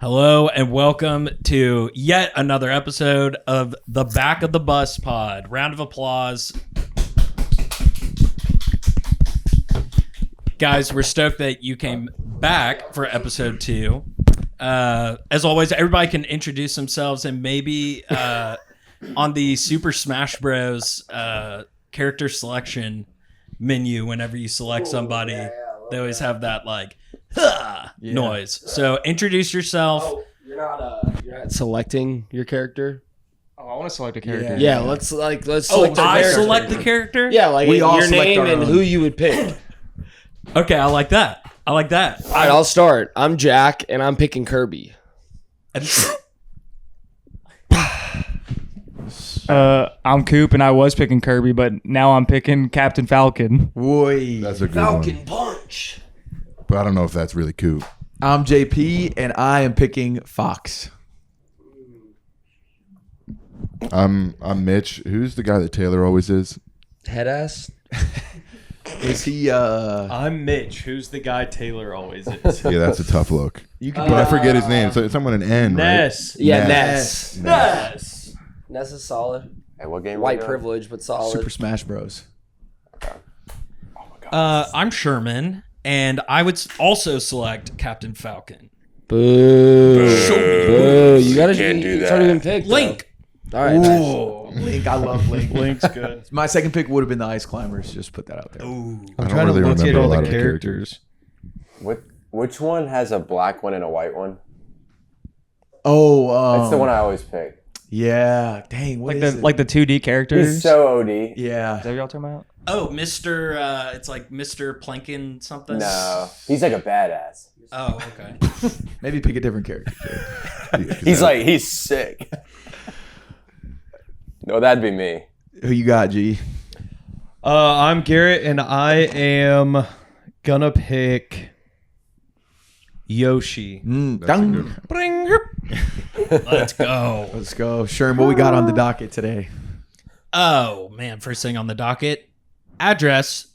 Hello and welcome to yet another episode of the Back of the Bus Pod. Round of applause. Guys, we're stoked that you came back for episode 2. As always, everybody can introduce themselves and maybe on the Super Smash Bros. Character selection menu, whenever you select somebody, they always have that like noise. So introduce yourself. Oh, you're not selecting your character. Oh, I want to select a character. Yeah, let's select. I character. select the character. Yeah, like We all your select name our and own. who you would pick. Okay, I like that. All right, I'll start. I'm Jack, and I'm picking Kirby. I'm Coop, and I was picking Kirby, but now I'm picking Captain Falcon. Boy, That's a good one. Punch. But I don't know if that's really cool. I'm JP, and I am picking Fox. I'm Mitch. Who's the guy that Taylor always is? Head ass. Is he? I'm Mitch, who's the guy Taylor always is. Yeah, that's a tough look. You can. But I forget his name. So it's someone an N, Ness. Yeah, Ness. Ness. Ness is solid. Hey, what game? White privilege, but solid. Super Smash Bros. I'm Sherman, and I would also select Captain Falcon. Boo. Boo. You gotta Can't do It's that. already been picked. Link. Though. All right. Nice. Link, I love Link. Link's good. My second pick would have been the Ice Climbers. Just put that out there. Ooh. I don't Trying really to locate remember a all lot the of the characters. Which one has a black one and a white one? Oh, That's the one I always pick. Yeah. Dang. What Like is the it? like the 2D characters. He's so OD. Yeah. Is that what y'all talking about? Oh, Mr. It's like Mr. Plankin something. No, he's like a badass. Oh, okay. Maybe pick a different character. He's sick. No, that'd be me. Who you got, G? I'm Garrett, and I am gonna pick Yoshi. Dang. Let's go. Let's go, Sherm. What we got on the docket today? Oh man, first thing on the docket, address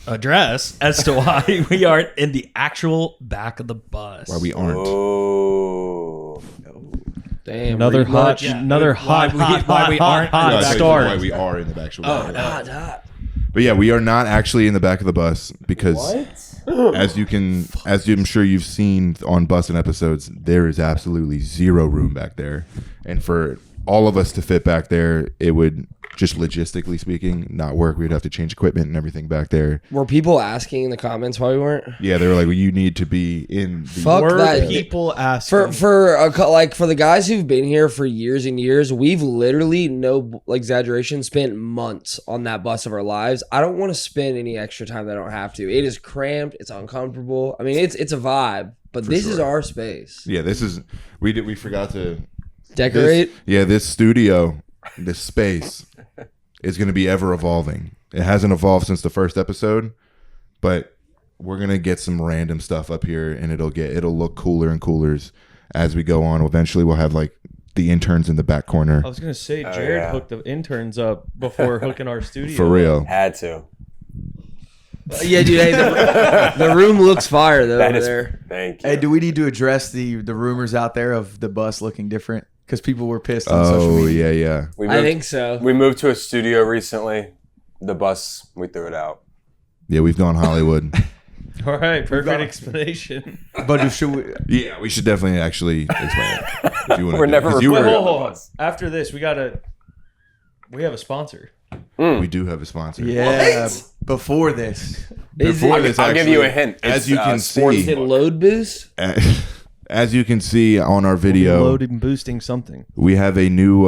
as to why we aren't in the actual back of the bus. Why we aren't. Oh, Damn. Another read hot, much. Yeah. another why hot, we- hot, why we hot, aren't hot, in No, the I hot thought you said start. why we are in the actual Oh, back. Hot. But yeah, we are not actually in the back of the bus because as I'm sure you've seen on Bussin' episodes, there is absolutely zero room back there. And for all of us to fit back there, it would just logistically speaking not work. We'd have to change equipment and everything back there. Were people asking in the comments why we weren't? Yeah, they were like, well, you need to be in the Fuck Were that. people asking? For the guys who've been here for years and years, we've literally, no exaggeration, spent months on that bus of our lives. I don't want to spend any extra time that I don't have to. It is cramped. It's uncomfortable. I mean, it's a vibe, but this is our space. Yeah, this is we forgot to Decorate. this studio, this space is going to be ever evolving. It hasn't evolved since the first episode, but we're going to get some random stuff up here and it'll look cooler and cooler as we go on. Eventually we'll have like the interns in the back corner. I was gonna say Jared hooked the interns up before hooking our studio. For real. had to. Yeah, dude. Hey, the room looks fire though That over is. there. Thank you. Hey, do we need to address the rumors out there of the bus looking different? Because people were pissed on social Oh, media. yeah. I think so. We moved to a studio recently. The bus, we threw it out. Yeah, we've gone Hollywood. All right, perfect explanation. But should we? Yeah, we should definitely actually explain it. If you wanna We're do it. never 'Cause you recording. were- Hold on. After this, we have a sponsor. We do have a sponsor. Yeah. Before this. Before this, I'll give you a actually, hint. As It's, you can sports Is see, it load boost? as you can see on our video, Loading, boosting something. we have a new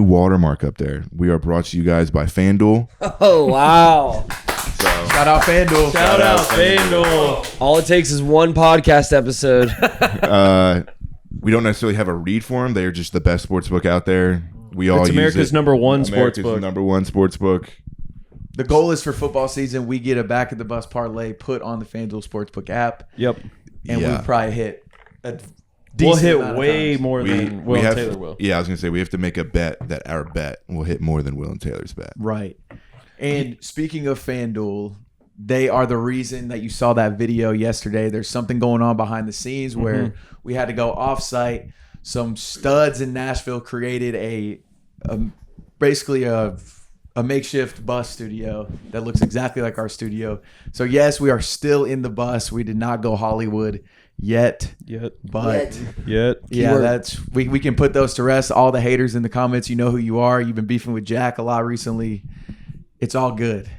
watermark up there. We are brought to you guys by FanDuel. Oh wow! So Shout out FanDuel. Shout out FanDuel. All it takes is one podcast episode. we don't necessarily have a read for them. They are just the best sportsbook out there. We all It's use America's it. number one America's sportsbook. number one sportsbook. The goal is for football season, we get a back of the bus parlay put on the FanDuel Sportsbook app, Yep. and Yeah. we probably hit a We'll decent hit amount of way times. more than Will we and have, Taylor will. Yeah, I was gonna say we have to make a bet that our bet will hit more than Will and Taylor's bet. Right. And speaking of FanDuel, they are the reason that you saw that video yesterday. There's something going on behind the scenes where we had to go off-site. Some studs in Nashville created basically a makeshift bus studio that looks exactly like our studio. So yes, we are still in the bus. We did not go Hollywood yet. But yeah, that's we can put those to rest. All the haters in the comments, you know who you are. You've been beefing with Jack a lot recently. It's all good.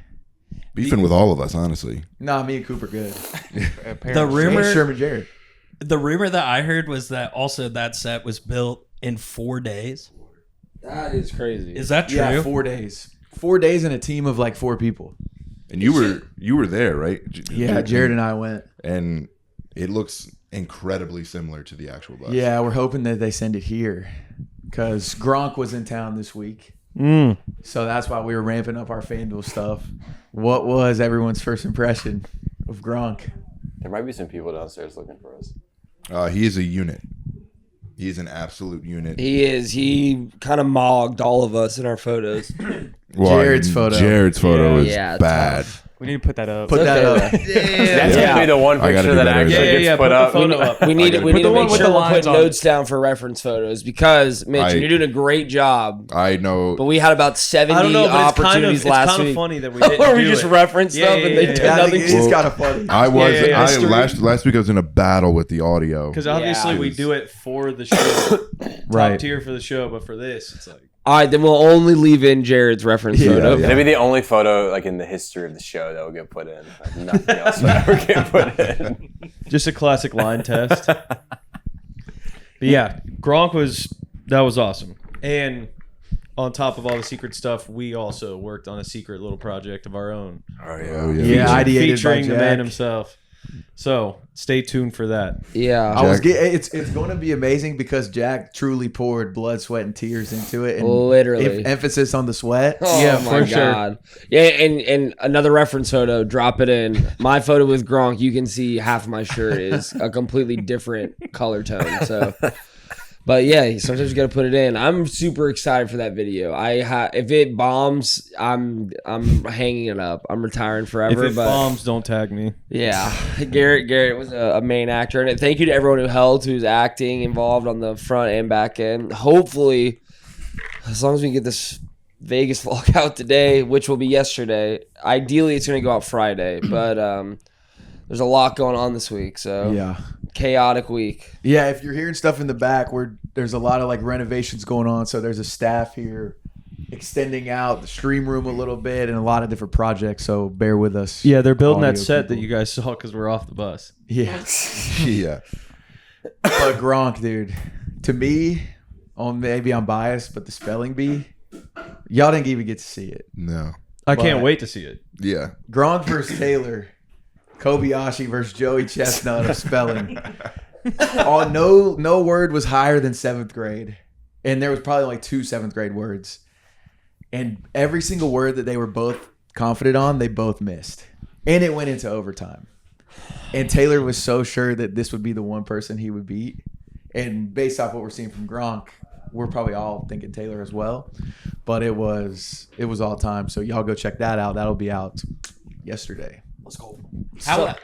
Beefing with all of us, honestly. Nah, me and Cooper good. The rumor, Sherman Jared. the rumor that I heard was that also that set was built in 4 days. That is crazy. Is that true? Yeah, 4 days. 4 days and a team of like 4 people. And you were there, right? Yeah, Jared and I went. And it looks incredibly similar to the actual bus. Yeah, we're hoping that they send it here because Gronk was in town this week. So that's why we were ramping up our FanDuel stuff. What was everyone's first impression of Gronk? There might be some people downstairs looking for us. He is a unit. He's an absolute unit. He is. He kind of mogged all of us in our photos. Jared's photo. Jared's photo is Yeah, bad. tough. We need to put that up. Put that up. That's Yeah. gonna be the one I gotta picture do that better actually with that. gets put put the up. photo up. We need to Put the one make with sure the we're lines putting on. notes down for reference photos because Mitch, you're doing a great job. I know. But we had about 70 I don't know, but opportunities last it's kind week. of funny that we didn't Where we do just it. referenced Yeah, stuff yeah, and they yeah, did yeah. nothing. It's kind of funny. I was Yeah. last week I was in a battle with the audio. Because obviously we do it for the show, Right. top tier for the show, but for this, it's like All right, then we'll only leave in Jared's reference photo. yeah. Maybe the only photo like in the history of the show that will get put in. Like, nothing else will ever get put in. just a classic line test. But yeah, Gronk was awesome, and on top of all the secret stuff, we also worked on a secret little project of our own, Oh Oh, yeah. yeah. Yeah, ideated by featuring the Jack. man himself. So stay tuned for that. Yeah. It's going to be amazing because Jack truly poured blood, sweat, and tears into it. And Literally. emphasis on the sweat. Oh Yeah, my for sure. God. Yeah, and another reference photo, drop it in. My photo with Gronk, you can see half my shirt is a completely different color tone. So, but yeah, sometimes you got to put it in. I'm super excited for that video. If it bombs, I'm hanging it up. I'm retiring If forever. it but bombs, don't tag me. yeah, Garrett was a main actor in it. Thank you to everyone who helped, who's acting involved on the front and back end. Hopefully, as long as we get this Vegas vlog out today, which will be yesterday, ideally it's going to go out Friday. But there's a lot going on this week, so Yeah. chaotic week. Yeah, if you're hearing stuff in the back, there's a lot of like renovations going on. So there's a staff here extending out the stream room a little bit and a lot of different projects. So bear with us. Yeah, they're building that Audio set people. that you guys saw because we're off the bus. Yeah. Yeah. But Gronk, dude, to me, maybe I'm biased, but the spelling bee, y'all didn't even get to see it. No. I can't But- wait to see it. Yeah. Gronk versus Taylor, Kobayashi versus Joey Chestnut of spelling. No word was higher than 7th grade, and there was probably like 2 7th grade words, and every single word that they were both confident on, they both missed, and it went into overtime. And Taylor was so sure that this would be the one person he would beat, and based off what we're seeing from Gronk, we're probably all thinking Taylor as well. But it was all time. So y'all go check that out. That'll be out yesterday. Let's go.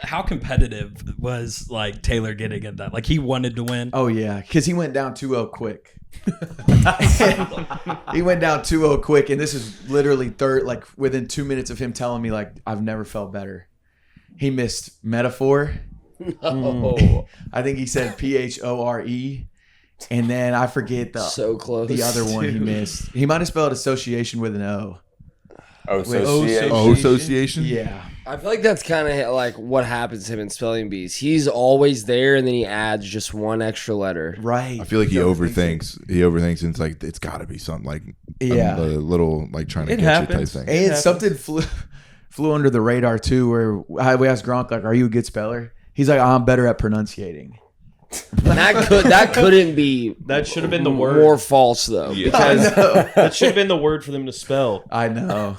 How competitive was like Taylor getting at that? Like he wanted to win. Oh yeah, because he went down 2-0 quick. He went down 2-0 quick, and this is literally third. Like within 2 minutes of him telling me, like I've never felt better. He missed metaphor. Oh, I think he said PHORE, and then I forget so close. the other one he missed. He might have spelled association with an O. Association. Oh, association? Yeah. I feel like that's kind of like what happens to him in spelling bees. He's always there, and then he adds just one extra letter. Right. I feel like he overthinks. He overthinks, and it's like it's got to be something like Yeah. a little like trying to It get you happens. type thing. And something flew under the radar too, where we asked Gronk, like, "Are you a good speller?" He's like, "I'm better at pronunciating." That couldn't be That should have been the word. more false though. Because that should have been the word for them to spell. I know.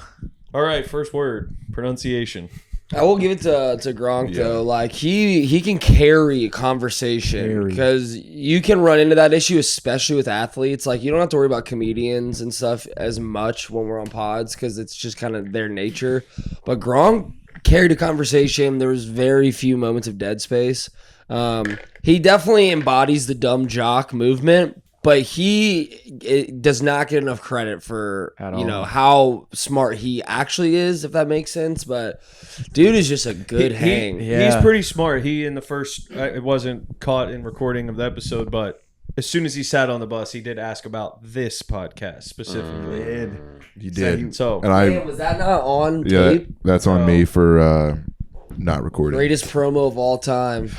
All right, first word, pronunciation. I will give it to Gronk though. Like he can carry a conversation because you can run into that issue, especially with athletes. Like you don't have to worry about comedians and stuff as much when we're on pods because it's just kind of their nature. But Gronk carried a conversation. There was very few moments of dead space. He definitely embodies the dumb jock movement, but he does not get enough credit for how smart he actually is, if that makes sense. But dude is just a good hang. He's pretty smart. He in the first, it wasn't caught in recording of the episode, but as soon as he sat on the bus, he did ask about this podcast specifically. You did. So, And Was that not on yeah, tape? that's on me for not recording. Greatest promo of all time.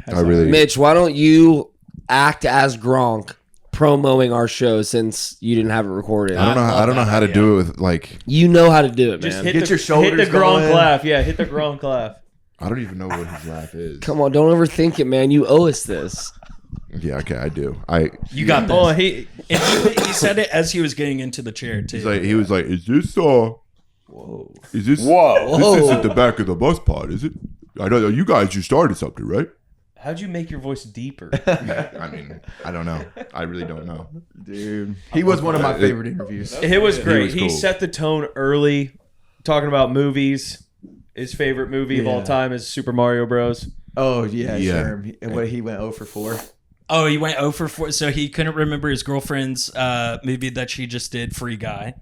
I really. Mitch, why don't you act as Gronk promoting our show since you didn't have it recorded? I don't know how to do it with like. You know how to do it, just man. hit your shoulders hit the Gronk going. laugh. Yeah, hit the Gronk laugh. I don't even know what his laugh is. Come on, don't overthink it, man. You owe us this. Yeah, okay, I do. You got this. Oh, he said it as he was getting into the chair too. He was like, "Is this Whoa. Is this Whoa. This isn't the back of the bus pod, is it? I know you guys just started something, right?" How'd you make your voice deeper? I mean, I don't know. I really don't know. Dude, he was one of my favorite interviews. It was great. was He cool. set the tone early, talking about movies. His favorite movie of all time is Super Mario Bros. Oh yeah, Yeah. sure. He went 0 for 4. Oh, he went 0 for 4, so he couldn't remember his girlfriend's movie that she just did, Free Guy.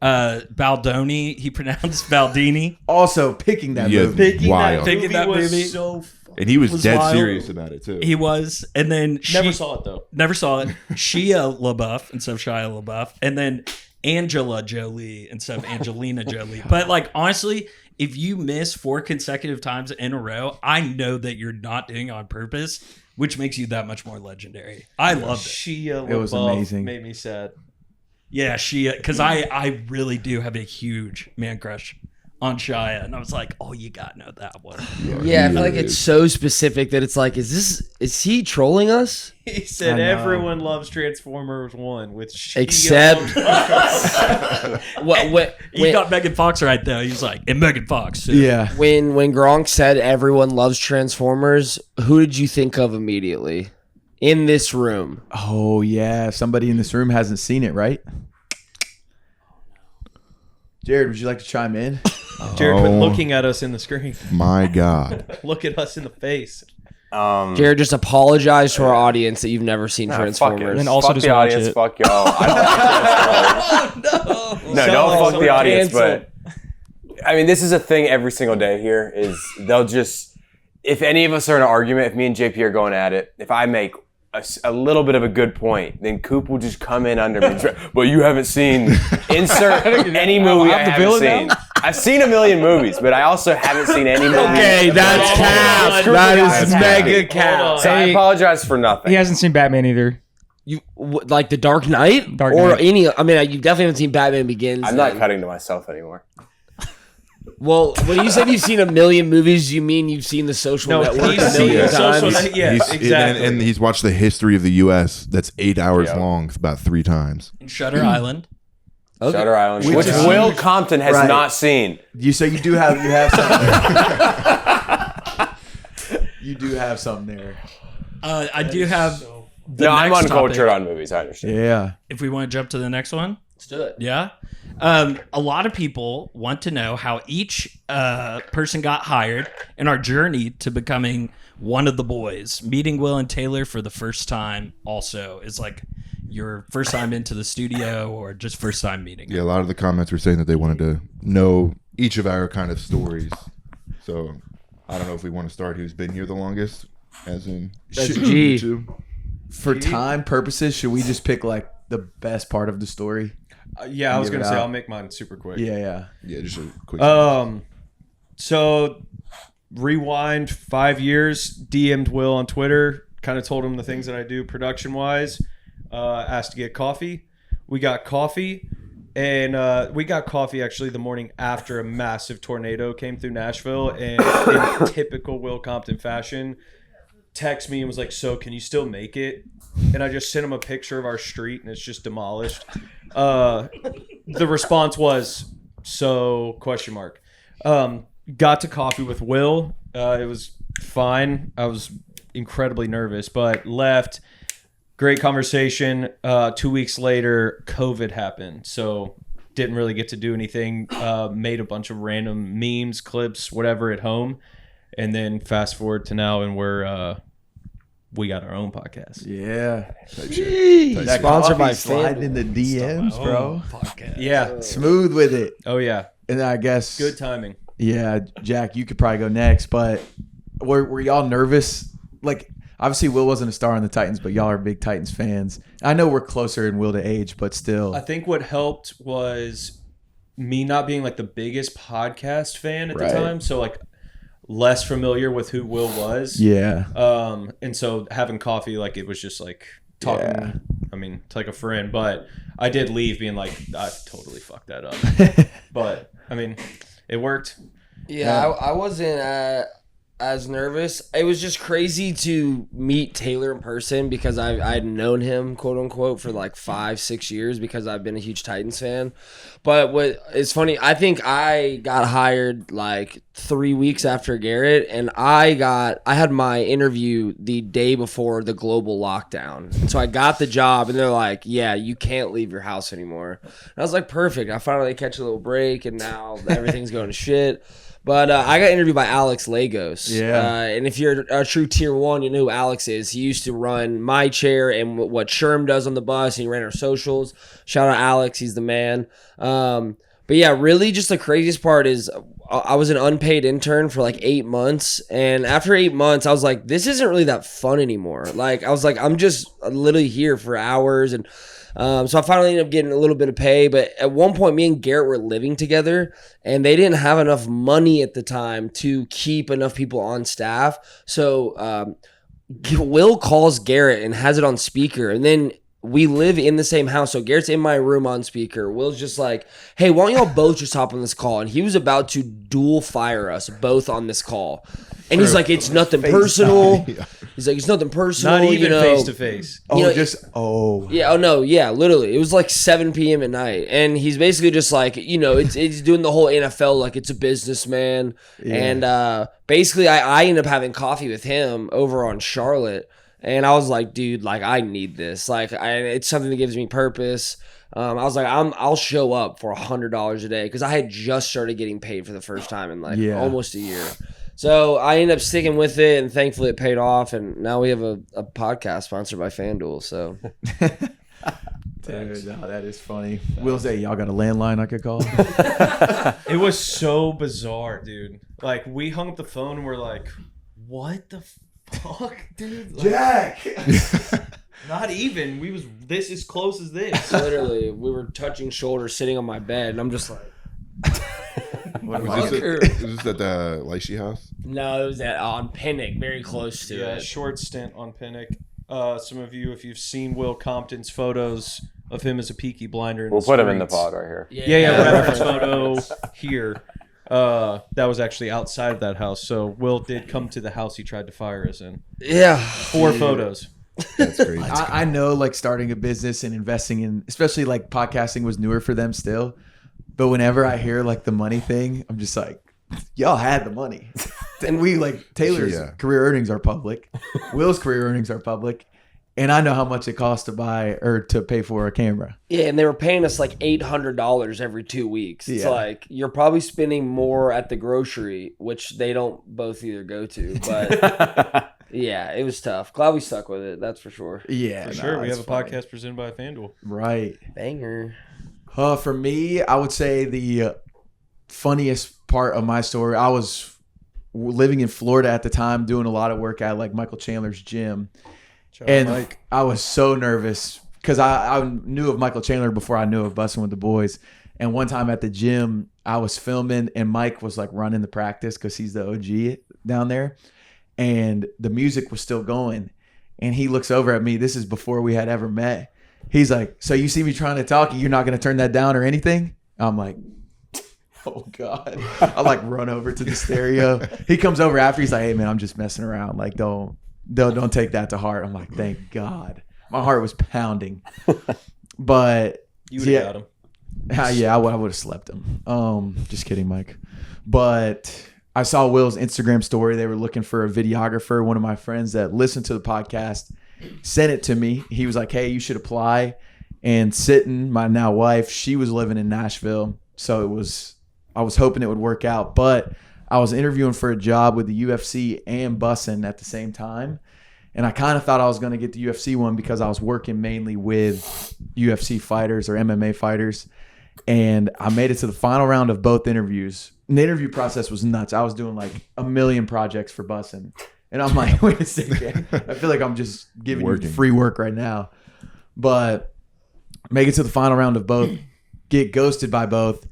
Baldoni, he pronounced Baldini. Also picking that Yeah, movie. Picking wild. that Picking that was movie. so And he was dead wild. serious about it too. He was, and then Never saw it though. Never saw it. Shia LaBeouf instead of Shia LaBeouf, and then Angela Jolie instead of Angelina Jolie. But like honestly, if you miss 4 consecutive times in a row, I know that you're not doing it on purpose, which makes you that much more legendary. I loved it. Shia It was LaBeouf amazing. Made me sad. Yeah, Shia, because I really do have a huge man crush on Shia, and I was like, oh, you gotta know that one. Yeah, I feel like it's so specific that it's like, is he trolling us? He said I know. everyone loves Transformers 1 with Shia Except- LaBeouf. He got Megan Fox right though. He was like, and Megan Fox. Too. Yeah. When Gronk said everyone loves Transformers, who did you think of immediately in this room? Oh yeah. Somebody in this room hasn't seen it, right? Jared, would you like to chime in? Jared, quit Oh. looking at us in the screen. My God. Look at us in the face. Jared, just apologize to our audience that you've never seen Nah, Transformers. fuck it. And also fuck just the watch audience. it. Fuck y'all. I don't like Transformers. No, don't fuck the audience. But I mean, this is a thing every single day here. Is they'll just, if any of us are in an argument, if me and JP are going at it, if I make a little bit of a good point, then Coop will just come in under me. Well, you haven't seen insert any movie I haven't seen. I've seen a million movies, but I also haven't seen any movie. Okay, that's cap. Screw That the is guys. mega Hold on. cap. So I apologize for nothing. He hasn't seen Batman either. You like the Dark Knight, Dark or Knight. any? I mean, you definitely haven't seen Batman Begins. I'm not then. cutting to myself anymore. Well, when you said you've seen a million movies, you mean you've seen The Social No, Network he's a seen million Social times? Network. Yeah, He's- exactly. And he's watched the history of the U.S. That's 8 hours Yeah. long, about 3 times. Shutter Island. Okay. Shutter Island, Which which is- Will Compton has Right. not seen. You have something there. You do have something there. I do have. The No, I'm next uncultured topic. on movies. I understand. Yeah. If we want to jump to the next one. Let's do it. Yeah. A lot of people want to know how each person got hired in our journey to becoming one of the boys. Meeting Will and Taylor for the first time also is like your first time into the studio or just first time meeting. Yeah, a lot of the comments were saying that they wanted to know each of our kind of stories. So I don't know if we want to start who's been here the longest, as in That's you G. two. For time purposes, should we just pick like the best part of the story? Yeah, I was Give it gonna say out. I'll make mine super quick. Yeah. Yeah, just a quick. So rewind 5 years, DM'd Will on Twitter, kind of told him the things that I do production wise. Asked to get coffee. We got coffee, and we got coffee actually the morning after a massive tornado came through Nashville, and in typical Will Compton fashion, texted me and was like, "So can you still make it?" And I just sent him a picture of our street, and it's just demolished. The response was, "So?" question mark. Got to coffee with Will. It was fine. I was incredibly nervous, but left. Great conversation. 2 weeks later, COVID happened. So didn't really get to do anything. Made a bunch of random memes, clips, whatever at home, and then fast forward to now, and we got our own podcast. Yeah. That sponsored by sliding in the DMs, bro. Podcast. Yeah. Smooth with it. Oh yeah. And I guess Good timing. Yeah, Jack, you could probably go next, but were y'all nervous? Like, obviously Will wasn't a star on the Titans, but y'all are big Titans fans. I know we're closer in Will to age, but still. I think what helped was me not being like the biggest podcast fan at the time, so like less familiar with who Will was. Yeah. And so having coffee, like it was just like talking. Yeah. I mean, it's like a friend, but I did leave being like, I totally fucked that up. But I mean, it worked. Yeah, I wasn't as nervous. It was just crazy to meet Taylor in person because I'd known him, quote unquote, for like 5-6 years because I've been a huge Titans fan. But what it's funny, I think I got hired like 3 weeks after Garrett, and I had my interview the day before the global lockdown. So I got the job, and they're like, "Yeah, you can't leave your house anymore." And I was like, "Perfect." I finally catch a little break, and now everything's going to shit. But I got interviewed by Alex Lagos. Yeah. And if you're a true tier one, you know who Alex is. He used to run my chair and what Sherm does on the bus. And he ran our socials. Shout out Alex. He's the man. But yeah, really just the craziest part is I was an unpaid intern for like 8 months. And after 8 months, I was like, this isn't really that fun anymore. Like, I was like, I'm just literally here for hours. And so I finally ended up getting a little bit of pay, but at one point me and Garrett were living together and they didn't have enough money at the time to keep enough people on staff. So Will calls Garrett and has it on speaker, and then we live in the same house. So Garrett's in my room on speaker. Will's just like, hey, why don't y'all both just hop on this call? And he was about to dual fire us both on this call. And he's like, it's nothing personal. He's like, it's nothing personal. Not even you know, face to face. Oh, you know, Yeah, oh no, yeah, literally. It was like 7 p.m. at night. And he's basically just like, you know, it's doing the whole NFL like it's a businessman. Yeah. And basically I ended up having coffee with him over on Charlotte. And I was like, dude, like I need this. Like it's something that gives me purpose. I was like, I'll show up for $100 a day because I had just started getting paid for the first time in like almost a year. So I ended up sticking with it, and thankfully it paid off. And now we have a podcast sponsored by FanDuel. So, dude, no, that is funny. Will say, y'all got a landline I could call? It was so bizarre, dude. Like we hung up the phone and we're like, what the fuck, dude? Like, Jack! Not even. We was this as close as this. literally, we were touching shoulders, sitting on my bed, and I'm just like. Was this at the Lychee house? No, it was on Pinnock, very close to Yeah, it. short stint on Pinnock. Some of you, if you've seen Will Compton's photos of him as a Peaky Blinder, in We'll the put him in the streets. pod right here. Yeah, reference photo here. That was actually outside of that house. So Will did come to the house he tried to fire us in. Yeah. 4 photos. That's crazy. I know, like, starting a business and investing in, especially like podcasting was newer for them still. But whenever I hear like the money thing, I'm just like, y'all had the money. And we like Taylor's career earnings are public. Will's career earnings are public. And I know how much it costs to buy or to pay for a camera. Yeah, and they were paying us like $800 every 2 weeks. It's Yeah. like you're probably spending more at the grocery, which they don't both either go to. But yeah, it was tough. Glad we stuck with it. That's for sure. Yeah, For sure. We have a podcast presented by FanDuel. Right. Banger. For me, I would say the funniest part of my story, I was living in Florida at the time, doing a lot of work at like Michael Chandler's gym. And I was so nervous because I knew of Michael Chandler before I knew of Bussin With The Boys. And one time at the gym, I was filming and Mike was like running the practice because he's the OG down there. And the music was still going. And he looks over at me. This is before we had ever met. He's like, so you see me trying to talk, you're not going to turn that down or anything? I'm like, oh, God. I like run over to the stereo. He comes over after. He's like, hey, man, I'm just messing around. Like, don't take that to heart. I'm like, thank God. My heart was pounding. But You would have got him. yeah, I would have slept him. Just kidding, Mike. But I saw Will's Instagram story. They were looking for a videographer. One of my friends that listened to the podcast sent it to me. He was like, hey, you should apply. And Sitton, my now wife, she was living in Nashville. So I was hoping it would work out. But I was interviewing for a job with the UFC and Bussin at the same time. And I kind of thought I was going to get the UFC one because I was working mainly with UFC fighters or MMA fighters. And I made it to the final round of both interviews. And the interview process was nuts. I was doing like a million projects for Bussin. And I'm like, wait a second. I feel like I'm just giving you free work right now. But make it to the final round of both, get ghosted by both.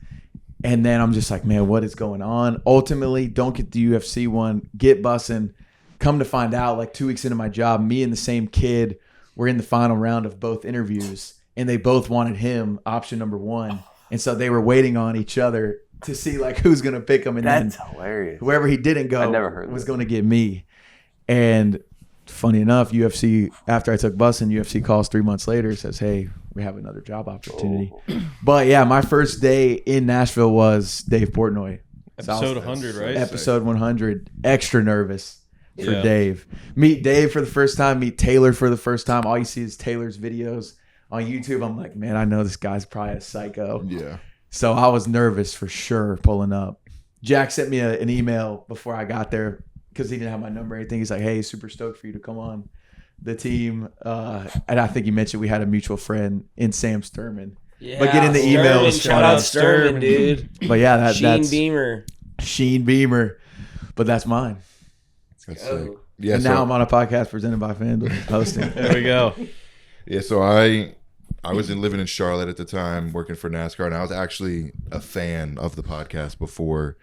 And then I'm just like, man, what is going on? Ultimately, don't get the UFC one, get Bussin'. Come to find out, like 2 weeks into my job, me and the same kid were in the final round of both interviews, and they both wanted him, option number one. And so they were waiting on each other to see like who's going to pick him. And That's then hilarious. whoever he didn't go I never heard was that. going to get me. And funny enough, UFC, after I took Bussin', UFC calls 3 months later, says, hey, we have another job opportunity. But yeah, my first day in Nashville was Dave Portnoy. So I was- Episode 100, right? Episode 100. Extra nervous for Yeah. Dave. Meet Dave for the first time. Meet Taylor for the first time. All you see is Taylor's videos on YouTube. I'm like, man, I know this guy's probably a psycho. Yeah. So I was nervous for sure pulling up. Jack sent me an email before I got there because he didn't have my number or anything. He's like, hey, super stoked for you to come on the team. And I think he mentioned we had a mutual friend in Sam Sturman. Yeah, But get in the Sturman, emails. Shout out Sturman, dude. But yeah, that's Beamer. Sheen Beamer. But that's mine. That's go. sick. Yeah. And so, now I'm on a podcast presented by FanDuel hosting. There we go. yeah. So I was living in Charlotte at the time, working for NASCAR, and I was actually a fan of the podcast before,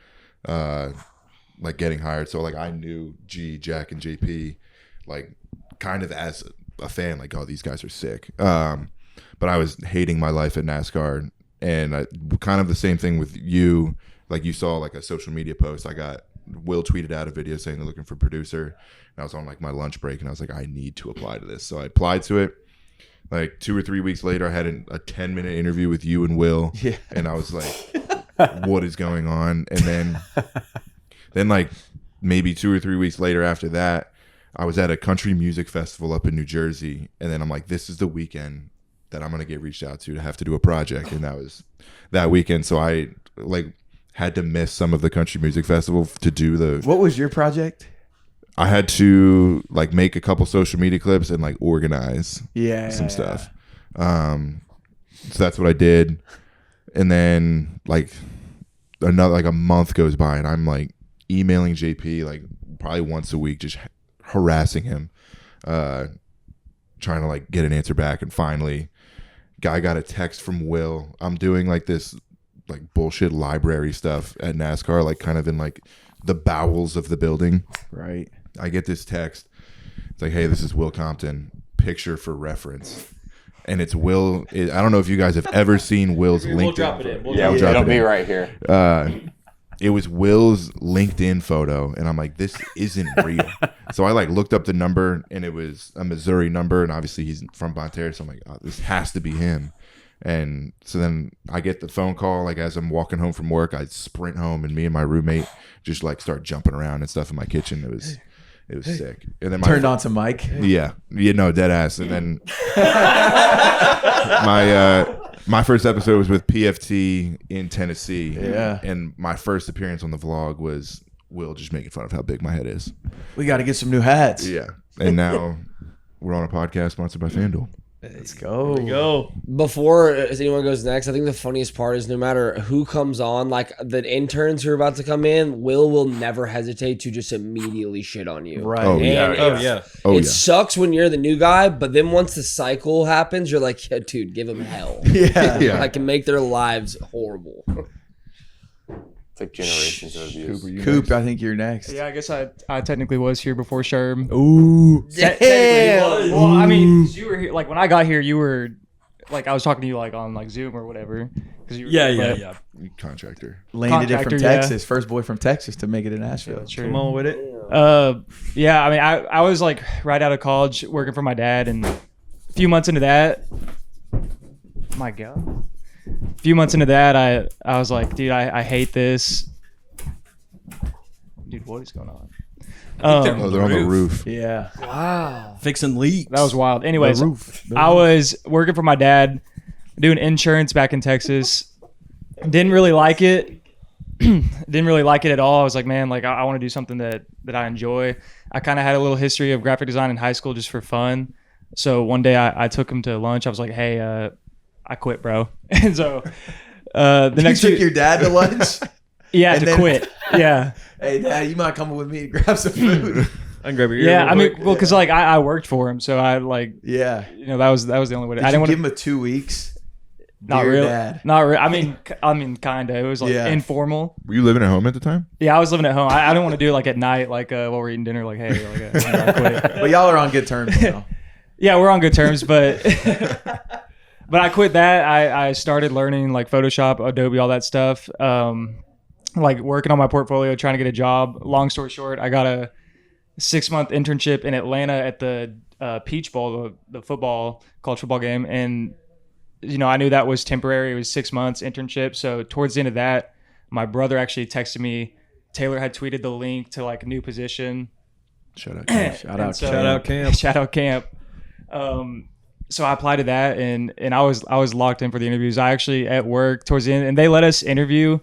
like getting hired. So like I knew Jack, and JP, like kind of as a fan, like, oh, these guys are sick. But I was hating my life at NASCAR, and kind of the same thing with you. Like you saw like a social media post. Will tweeted out a video saying they're looking for a producer, and I was on like my lunch break, and I was like, I need to apply to this. So I applied to it. Like 2 or 3 weeks later, I had a 10-minute interview with you and Will, Yeah. and I was like, what is going on? And then like maybe 2 or 3 weeks later after that, I was at a country music festival up in New Jersey, and then I'm like, this is the weekend that I'm gonna get reached out to have to do a project, and that was that weekend. So I like had to miss some of the country music festival to do the. What was your project? I had to like make a couple social media clips and like organize some stuff. So that's what I did, and then like a month goes by, and I'm like emailing JP like probably once a week, just harassing him, trying to like get an answer back. And finally, guy got a text from Will. I'm doing like this like bullshit library stuff at NASCAR, like kind of in like the bowels of the building. Right. I get this text. It's like, hey, this is Will Compton. Picture for reference. And it's Will. I don't know if you guys have ever seen Will's LinkedIn. We'll drop it in. Yeah, We'll drop it'll it be in. right here. It was Will's LinkedIn photo, and I'm like, this isn't real. So I like looked up the number, and it was a Missouri number, and obviously he's from Bonterra, so I'm like, oh, this has to be him. And so then I get the phone call, like as I'm walking home from work, I sprint home, and me and my roommate just like start jumping around and stuff in my kitchen. It was sick. And then Turned on to Mike. yeah, no, dead ass. And then my first episode was with PFT in Tennessee. Yeah. And my first appearance on the vlog was Will just making fun of how big my head is. We got to get some new hats. Yeah. And now we're on a podcast sponsored by FanDuel. Let's go. There we go. Before anyone goes next, I think the funniest part is no matter who comes on, like the interns who are about to come in, will never hesitate to just immediately shit on you. Right. Oh, And yeah. Oh, yeah. Oh, it yeah. sucks when you're the new guy, but then once the cycle happens, you're like, yeah, dude, give them hell. Yeah. Yeah. I can make their lives horrible. It's like generations of abuse. Coop, I think you're next. Yeah, I guess I technically was here before Sherm. Ooh. Technically, well, I mean, 'cause you were here. Like when I got here, you were like I was talking to you like on like Zoom or whatever. 'Cause you were, Yeah. Contractor. Landed it from Contractor, yeah. Texas. First boy from Texas to make it in Nashville. Sure. Come on with it. Yeah, I mean, I was like right out of college working for my dad, and a few months into that, my God, a few months into that, I was like, dude, I hate this. Dude, what is going on? Oh, they're on the roof. Yeah. Wow. Fixing leaks. That was wild. Anyways, The roof. I was working for my dad, doing insurance back in Texas. Didn't really like it. Didn't really like it at all. I was like, man, like I want to do something that I enjoy. I kind of had a little history of graphic design in high school just for fun. So one day I took him to lunch. I was like, hey, I quit, bro. And so the next You took your dad to lunch? yeah, and to then- quit. Yeah. Hey, Dad, you mind coming with me to grab some food? I can grab your ear Yeah, real I mean, quick. well, because like I worked for him, so I like, Yeah. that was the only way. Did I you didn't want give to. him a 2 weeks? Not Dear really. Dad. Not really. I mean, kind of. It was like Yeah. informal. Were you living at home at the time? Yeah, I was living at home. I didn't want to do it like at night, like while we're eating dinner. Like, hey, like, I quit. But y'all are on good terms now. Yeah, we're on good terms, but but I quit that. I started learning like Photoshop, Adobe, all that stuff. Like working on my portfolio, trying to get a job. Long story short, I got a 6-month internship in Atlanta at the Peach Bowl, the college football game, and I knew that was temporary. It was 6 months internship. So towards the end of that, my brother actually texted me. Taylor had tweeted the link to like a new position. Shout out. Shout out. Shout out camp. Shout out camp. So I applied to that, and I was locked in for the interviews. I actually at work towards the end, and they let us interview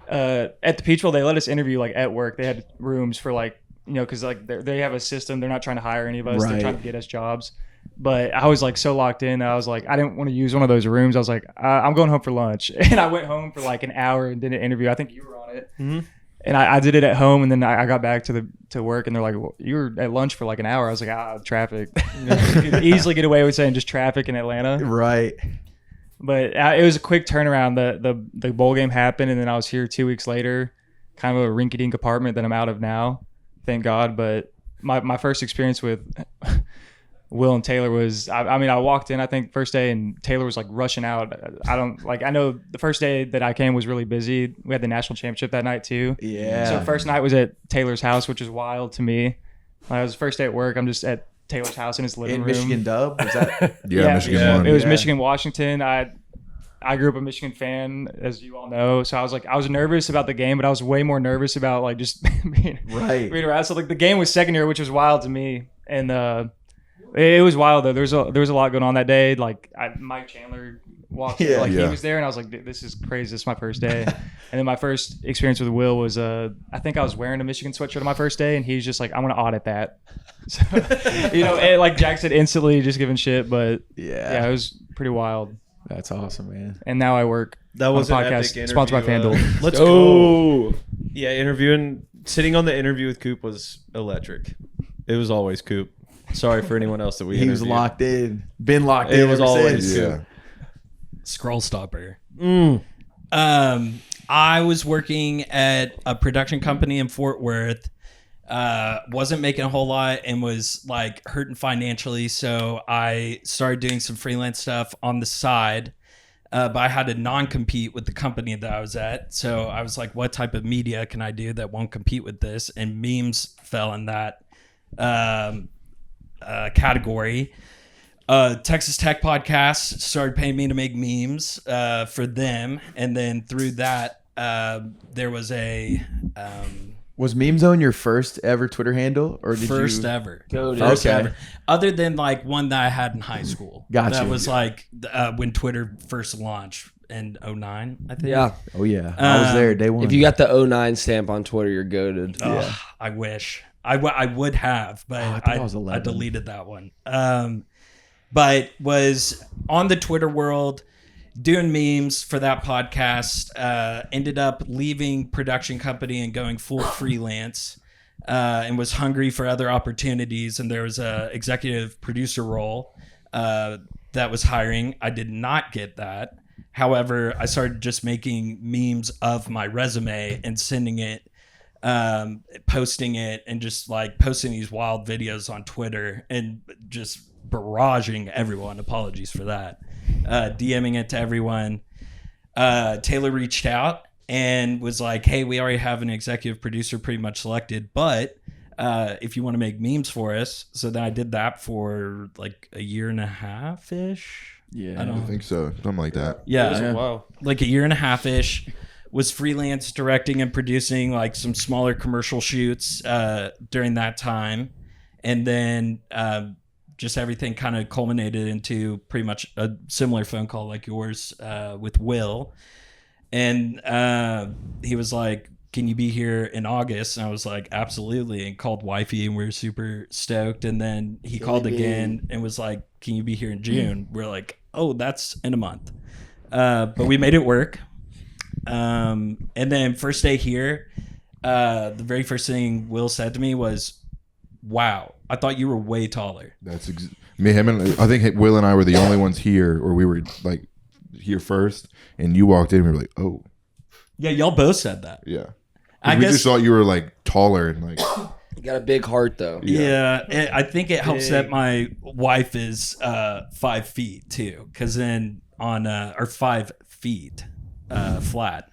at the Peach Bowl. They let us interview like at work. They had rooms for like because like they have a system. They're not trying to hire any of us. They're Right. trying to get us jobs. But I was like so locked in. I was like, I didn't want to use one of those rooms. I was like, I'm going home for lunch, and I went home for like an hour and did an interview. I think you were on it. Mm-hmm. And I did it at home, and then I got back to work, and they're like, well, you were at lunch for like an hour. I was like, traffic. You could easily get away with saying just traffic in Atlanta. Right. But it was a quick turnaround. The bowl game happened, and then I was here 2 weeks later, kind of a rinky-dink apartment that I'm out of now, thank God. But my first experience with Will and Taylor was, I walked in, I think first day, and Taylor was like rushing out. I know the first day that I came was really busy. We had the national championship that night too. Yeah. So first night was at Taylor's house, which is wild to me. It was the first day at work. I'm just at Taylor's house in his living In room. Michigan Dub? Was that? Yeah, Michigan yeah. won. It was Yeah. Michigan, Washington. I grew up a Michigan fan, as you all know. So I was nervous about the game, but I was way more nervous about like just being Right. around. So like the game was secondary, which was wild to me, and it was wild though. There was a lot going on that day. Like Mike Chandler walked, Yeah. he Yeah. was there, and I was like, "Dude, this is crazy. This is my first day." And then my first experience with Will was I think I was wearing a Michigan sweatshirt on my first day, and he's just like, "I want to audit that." So, and like Jack said, instantly just giving shit. But yeah, it was pretty wild. That's awesome, man. And now I work That was on a an podcast epic sponsored by interview, FanDuel. Let's go. Yeah, sitting on the interview with Coop was electric. It was always Coop. Sorry for anyone else that we He was interviewed. locked in. Been locked It in. was ever always- since. Yeah. Scroll stopper. I was working at a production company in Fort Worth. Wasn't making a whole lot and was like hurting financially, so I started doing some freelance stuff on the side. But I had to non-compete with the company that I was at, so I was like, "What type of media can I do that won't compete with this?" And memes fell in that category. Texas Tech podcast started paying me to make memes for them, and then through that, there was a Was Meme Zone your first ever Twitter handle, or did first you? ever. First ever. Other than like one that I had in high school. Gotcha. That was like when Twitter first launched in 2009, I think. Yeah. Oh yeah, I was there day one. If you got the 09 stamp on Twitter, you're goated. Ugh, I wish. I would have, but I thought I was 11. deleted that one. But was on the Twitter world doing memes for that podcast. Ended up leaving production company and going full freelance, and was hungry for other opportunities. And there was a executive producer role that was hiring. I did not get that. However, I started just making memes of my resume and sending it, posting it, and just like posting these wild videos on Twitter and just barraging everyone. Apologies for that. DMing it to everyone. Taylor reached out and was like, "Hey, we already have an executive producer pretty much selected, but if you want to make memes for us." So then I did that for like a year and a half ish. yeah, I think so. Something like that. Yeah, Wow. like a year and a half ish. Was freelance directing and producing like some smaller commercial shoots during that time, and then just everything kind of culminated into pretty much a similar phone call like yours with Will. And he was like, can you be here in August? And I was like, absolutely. And called wifey, and we were super stoked. And then he called again and was like, can you be here in June? We're like, oh, that's in a month. But we made it work. And then first day here, the very first thing Will said to me was, wow, I thought you were way taller. That's me, him, and I think Will and I were the only ones here, or we were like here first, and you walked in and we were like, oh. Yeah, y'all both said that. Yeah. I We guess just thought you were like taller and like. You got a big heart though. Yeah, I think it helps that my wife is 5 feet too, because then on or 5 feet flat.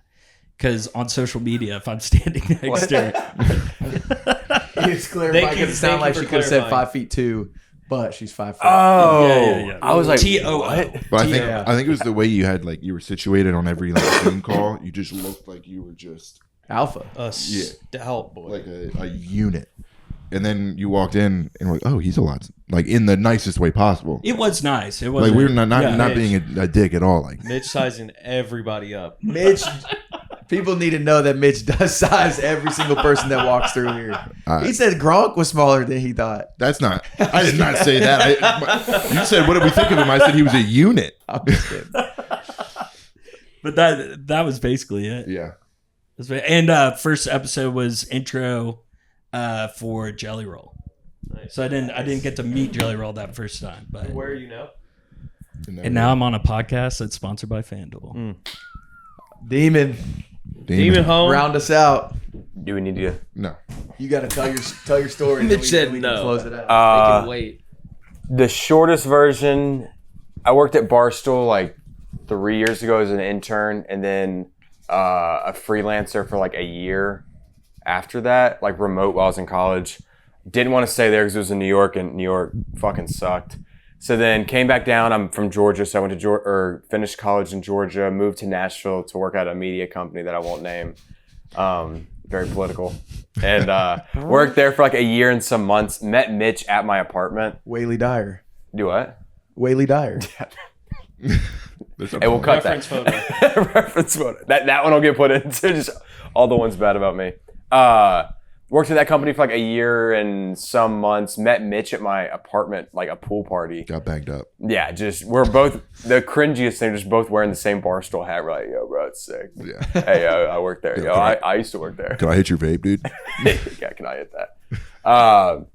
Because on social media, if I'm standing next to her, It's clarifying because it sounded like she could have said 5'2", but she's 5 feet. Oh, yeah. I was like, TOO. But I think it was the way you had like you were situated on every like Zoom call. You just looked like you were just Alpha. Stout boy. like a unit. And then you walked in and we're like, oh, he's a lot like in the nicest way possible. It was nice. It was Like we're not yeah. being a dick at all. Like Mitch sizing everybody up. Mitch, people need to know that Mitch does size every single person that walks through here. He said Gronk was smaller than he thought. that's not. I did not say that. You said what did we think of him? I said he was a unit. I'm just kidding. But that was basically it. Yeah. And first episode was intro for Jelly Roll. Nice. So I didn't get to meet Jelly Roll that first time, but Where are you now? and now I'm on a podcast that's sponsored by FanDuel. Demon, Demon home. round us out. do we need to? No. You got to tell your story. and then Mitch said we no. can close it out. They can wait. The shortest version, I worked at Barstool like 3 years ago as an intern, and then a freelancer for like a year after that, like remote while I was in college. Didn't want to stay there because it was in New York, and New York fucking sucked. So then came back down. I'm from Georgia, so I went to Georgia, or finished college in Georgia, moved to Nashville to work at a media company that I won't name. Very political. And worked there for like a year and some months. Met Mitch at my apartment. Whaley Dyer. Do what? Whaley Dyer. Hey, we'll cut Reference photo. that. Reference photo. That one will get put into just all the ones bad about me. Worked at that company for like a year and some months. Met Mitch at my apartment, like a pool party. Got banged up. Yeah, just we're both the cringiest thing. Just both wearing the same Barstool hat. We're like, yo, bro, it's sick. Yeah. Hey, I work there. Yo, I used to work there. Can I hit your vape, dude? Yeah, can I hit that?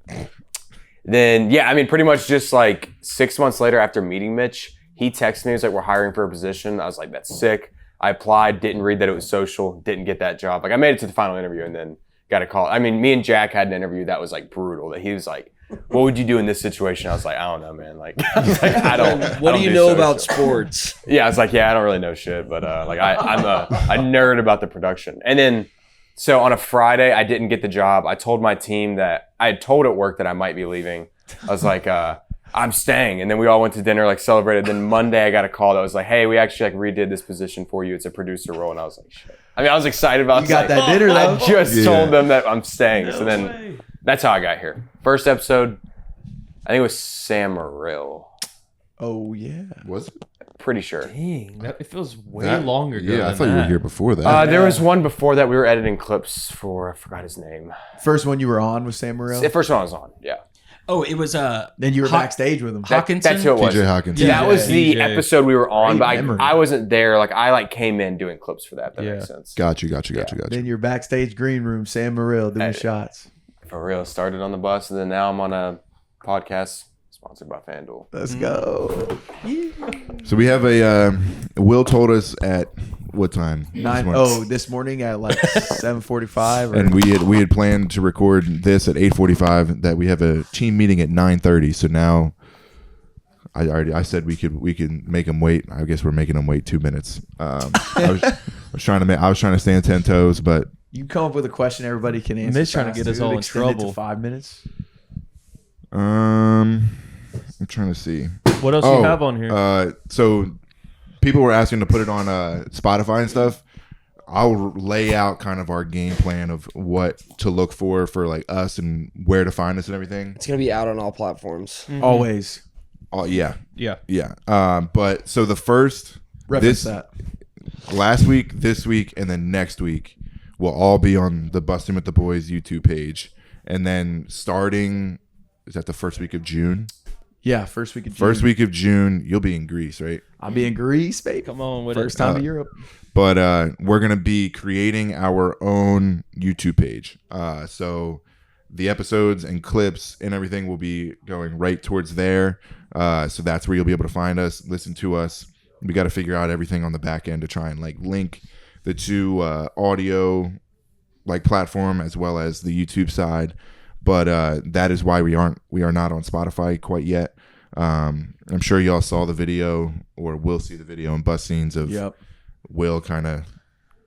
Then yeah, I mean, pretty much just like 6 months later after meeting Mitch, he texted me. He was like, we're hiring for a position. I was like, that's sick. I applied, didn't read that it was social, didn't get that job. Like I made it to the final interview and then got a call. I mean, me and Jack had an interview that was like brutal. That he was like, what would you do in this situation? I was like, I don't know, man. Like, I was like I don't. What I do don't you know social. about sports? Yeah, I was like, yeah, I don't really know shit, but like I'm a nerd about the production. And then, so on a Friday, I didn't get the job. I told my team that I had told at work that I might be leaving. I was like, I'm staying. And then we all went to dinner, like celebrated. Then Monday I got a call that was like, hey, we actually like redid this position for you. It's a producer role. And I was like, shit. I mean, I was excited about it. You got that dinner though. I just told them that I'm staying. No so then way. that's how I got here. First episode, I think it was Sam Morrill. Oh yeah. Was it? Pretty sure. Dang, it feels way That- longer ago. Yeah, I than thought you were that. here before that. There was one before that we were editing clips for, I forgot his name. First one you were on was Sam Morrell. The first one I was on, yeah. Oh, it was Then you were backstage with him. Hawkinson. That's who it was. TJ Hawkinson. That was the TJ. episode we were on, Great but memory. I wasn't there. Like I like came in doing clips for that. If that Yeah. makes sense. Got you. Then you're backstage green room, Sam Morrell doing Hey. shots. For real, started on the bus, and then now I'm on a podcast sponsored by FanDuel. Let's go. So we have a. Will told us at what time? This morning at like 7:45. And we had planned to record this at 8:45. That we have a team meeting at 9:30. So now, I said we could make them wait. I guess we're making them wait 2 minutes. I was trying to stay on 10 toes, but you come up with a question everybody can answer. Mitch trying to fast, get us dude. all in Extend it to trouble. 5 minutes. I'm trying to see. What else you have on here? So people were asking to put it on Spotify and stuff. I'll lay out kind of our game plan of what to look for like us and where to find us and everything. It's gonna be out on all platforms. Always. Oh yeah, Yeah. but so the first Reference that. last week, this week, and then next week will all be on the Bussin With The Boys YouTube page, and then starting is that the first week of June. Yeah, first week of June. First week of June, you'll be in Greece, right? I'll be in Greece, baby. Come on with First it. time to Europe. But we're going to be creating our own YouTube page. So the episodes and clips and everything will be going right towards there. So that's where you'll be able to find us, listen to us. We got to figure out everything on the back end to try and like link the two audio like platform as well as the YouTube side. But that is why we are not on Spotify quite yet. I'm sure y'all saw the video or will see the video in bus scenes of Will kind of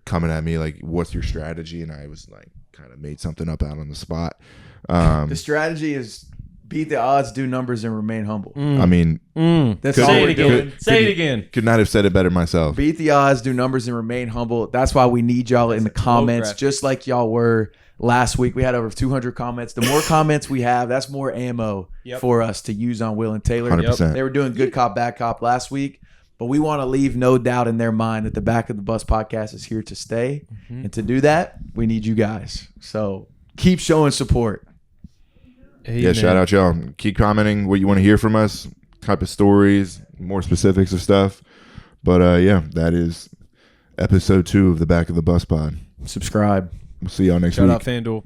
coming at me like, what's your strategy? And I was like, kind of made something up out on the spot. The strategy is beat the odds, do numbers, and remain humble. I mean, That's Could- all Say we're it again. doing. Say it again. could not have said it better myself. Beat the odds, do numbers, and remain humble. That's why we need y'all in the comments, graphic. just like y'all were last week. We had over 200 comments. The more comments we have, that's more ammo for us to use on Will and Taylor. 100%. They were doing good cop, bad cop last week, but we want to leave no doubt in their mind that the Back of the Bus podcast is here to stay. And to do that, we need you guys. So keep showing support. Yeah, shout out y'all. Keep commenting what you want to hear from us, type of stories, more specifics of stuff. But yeah, that is episode 2 of the Back of the Bus pod. Subscribe. We'll see y'all next Shout week. out FanDuel.